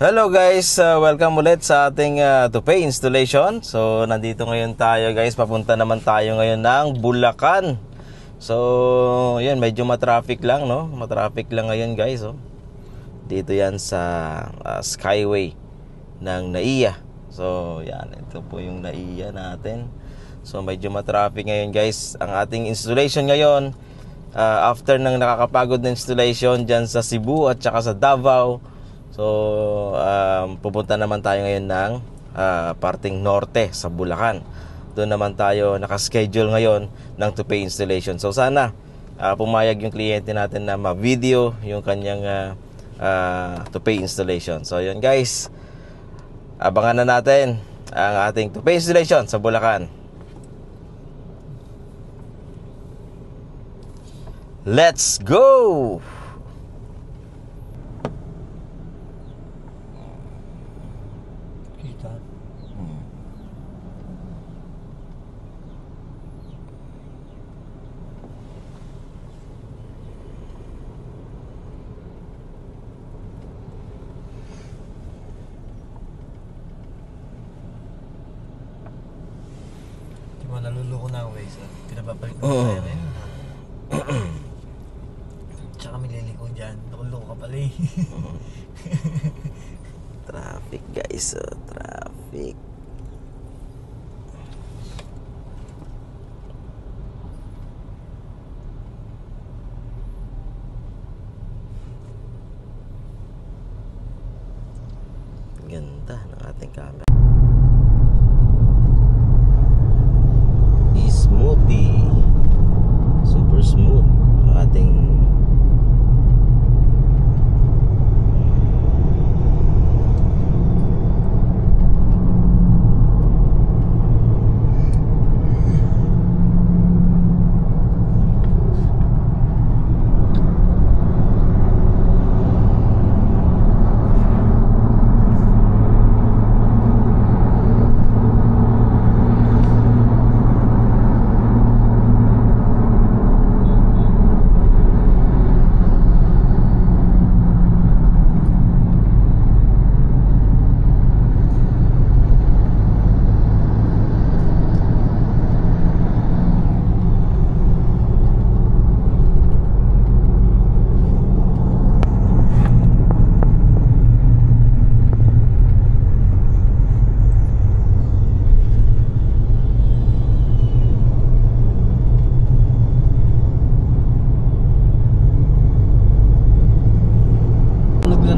Hello guys, welcome ulit sa ating Tupay installation. So nandito ngayon tayo guys, papunta naman tayo ngayon ng Bulacan. So yun, medyo matraffic lang, no? Matraffic lang ngayon guys, oh. Dito yan sa Skyway ng NAIA. So yan, ito po yung NAIA natin. So medyo matraffic ngayon guys. Ang ating installation ngayon, after ng nakakapagod na installation dyan sa Cebu at saka sa Davao. So, pupunta naman tayo ngayon ng parting norte sa Bulacan. Doon naman tayo nakaschedule ngayon ng Tupay installation. So, sana pumayag yung kliyente natin na ma-video yung kanyang Tupay installation. So, yun guys, abangan na natin ang ating Tupay installation sa Bulacan. Let's go! Naluloko na ako guys. Pinapapalit na tayo ngayon. Tsaka may liliko dyan. Nakuloko ka pala eh. Traffic guys, traffic. Ganda ng ating camera. Smoothie, super smooth ang ating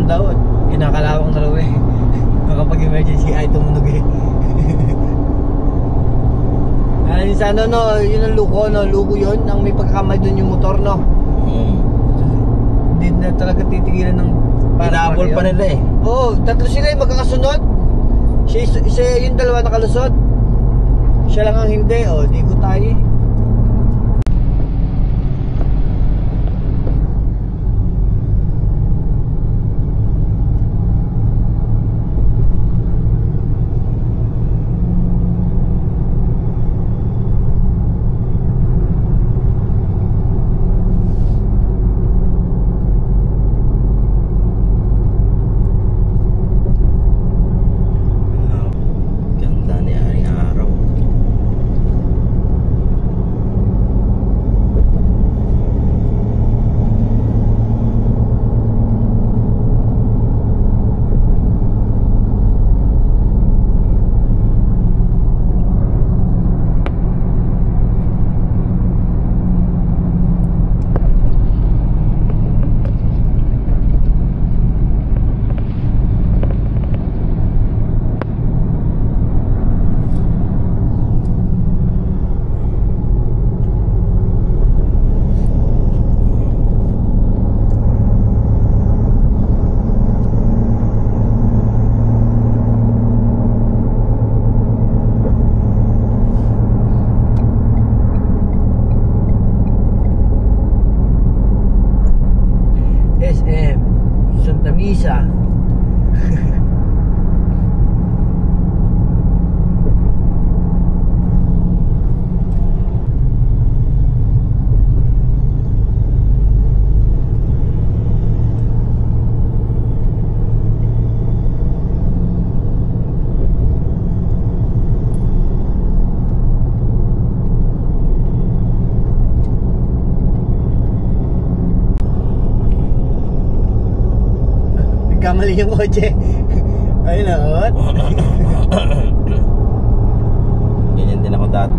daw at kinakalawang na raw eh. Kapag emergency ay tumunog eh. Sa ano no, yun ang luko no, luko yun, ang may pagkakamay dun yung motor no. Hindi na talaga titigilan ng pinabol pa nila eh. Oo, tatlo sila yung magkakasunod. Siya yung dalawa nakalusot. Siya lang ang hindi, di ko tayo eh. SM Santa Misa. nagkamali yung kotse. Ayun na, Ganyan din ako dati.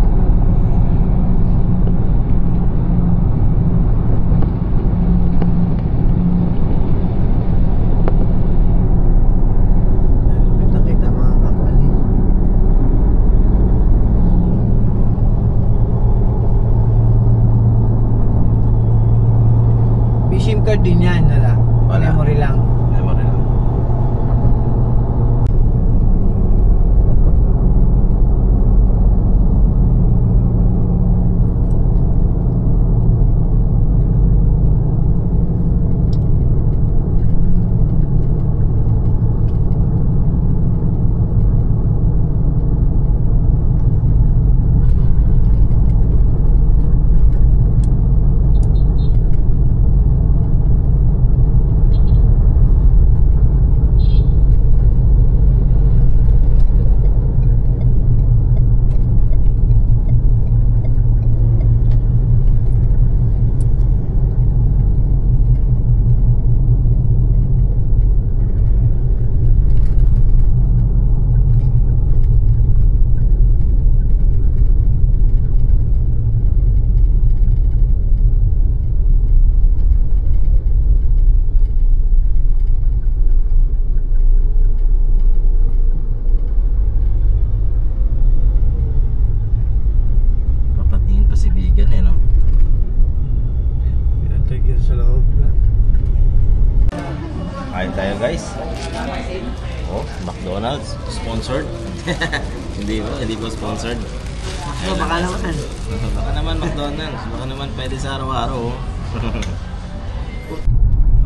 Kita mga company. May SIM card din yan, wala? Wala. Memory lang. Memory lang. Kain tayo guys. Oh, McDonald's sponsored. Hindi po sponsored. Baka naman. Baka naman McDonald's. Baka naman pwede sa araw-araw.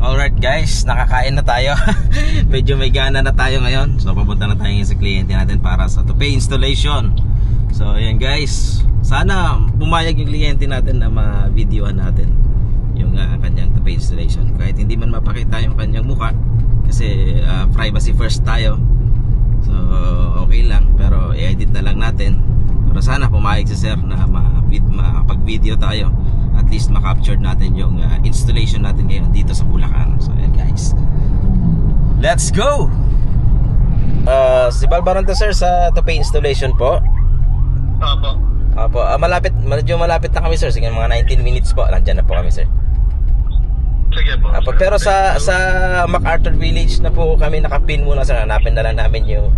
Alright guys, nakakain na tayo. Medyo may gana na tayo ngayon. So papunta na tayo sa kliyente natin para sa tupay installation. So ayan guys, sana pumayag yung kliyente natin na ma-videohan natin yung kanyang tupay installation. Kahit hindi man mapakita yung kanyang mukha kasi privacy first tayo. So okay lang, pero i-edit na lang natin. Pero sana pumayag si sir na makapag-video tayo. At least ma-capture natin yung installation natin ngayon dito sa Bulacan. So ayan guys, let's go! Si Balbaranta sir sa tupay installation po. Opo, medyo malapit na kami sir. Sige, mga 19 minutes po, nandyan na po kami sir. Sige po. Pero sa MacArthur Village na po kami nakapin muna sir. Hanapin na lang namin yung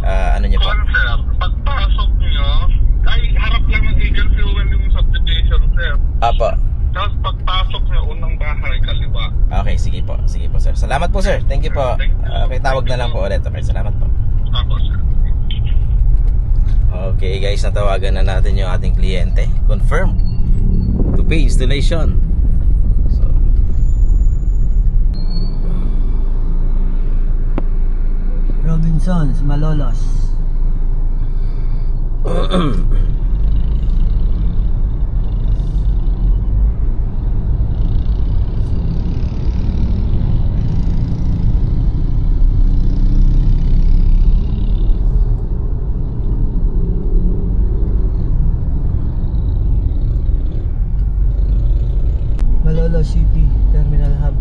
ano nyo po. Sir, pagpasok nyo, ay harap lang ng Eagle Fuel yung subdivision, sir. Apo. Tapos pagpasok nyo, unang bahay, kaliwa. Okay, sige po sir. Salamat po sir. Thank you po. Okay, tawag na lang po ulit. Okay, salamat po. Ako, sir. Okay guys, natawagan na natin yung ating kliyente. Confirm tupay installation. So Robinsons, Malolos. Malolos City Terminal Hub.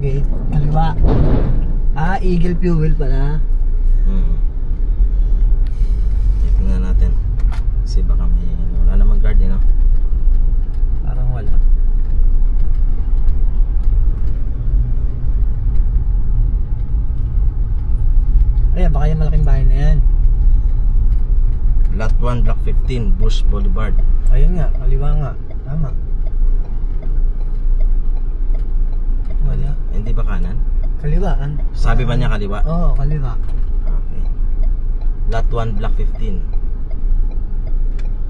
gate. Kaliwa. Eagle Fuel pala. Tingnan natin. Kasi baka may wala namang guard no? Parang wala. Ayan, baka yung malaking bahay na yan. Lot 1, Block 15, Bush Boulevard. Ayun nga, kaliwa nga. Tama. Wala. Hindi ba kanan? Kaliwaan. Sabi ba niya kaliwa? Oo, kaliwa. Okay. Lot 1, Block 15.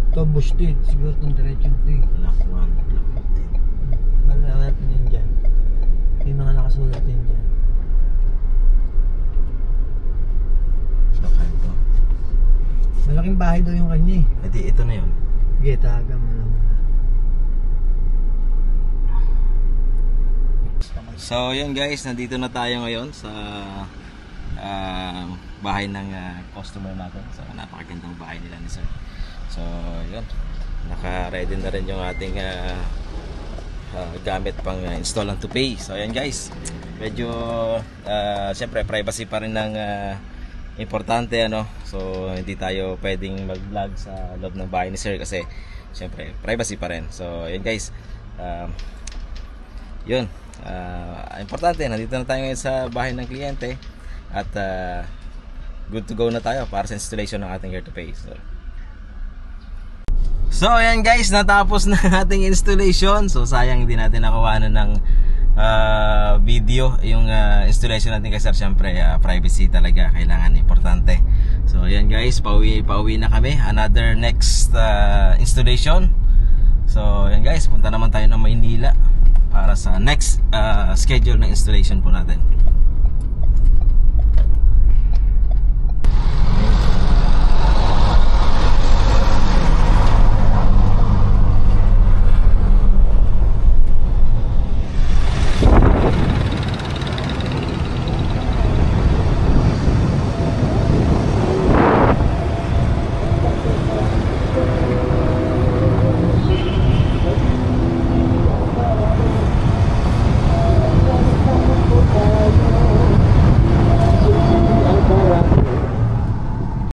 Ito, bush to. Siguro itong diretsyon to. Lot 1, Block 15. Wala natin yun dyan. May mga nakasulat yun dyan. Baka ito. Malaking bahay daw yung kanya eh. Hindi, ito na yun. Sige, taga mo lang. So yun guys, nandito na tayo ngayon sa bahay ng customer natin. So napakagandang bahay nila ni sir. So yun, naka-ready na rin yung ating gamit pang install and to pay. So yun guys, medyo syempre privacy pa rin ng importante ano. So hindi tayo pwedeng mag-vlog sa loob ng bahay ni sir kasi syempre privacy pa rin. So yun guys, yun. Importante, nandito na tayo ngayon sa bahay ng kliyente at good to go na tayo para sa installation ng ating Here to Pay. So ayan guys, natapos na ating installation. So sayang hindi natin nakuha ng video yung installation natin kasi syempre privacy talaga kailangan, importante. So ayan guys, pauwi na kami, another next installation. So ayan guys, punta naman tayo ng Maynila para sa next schedule ng installation po natin.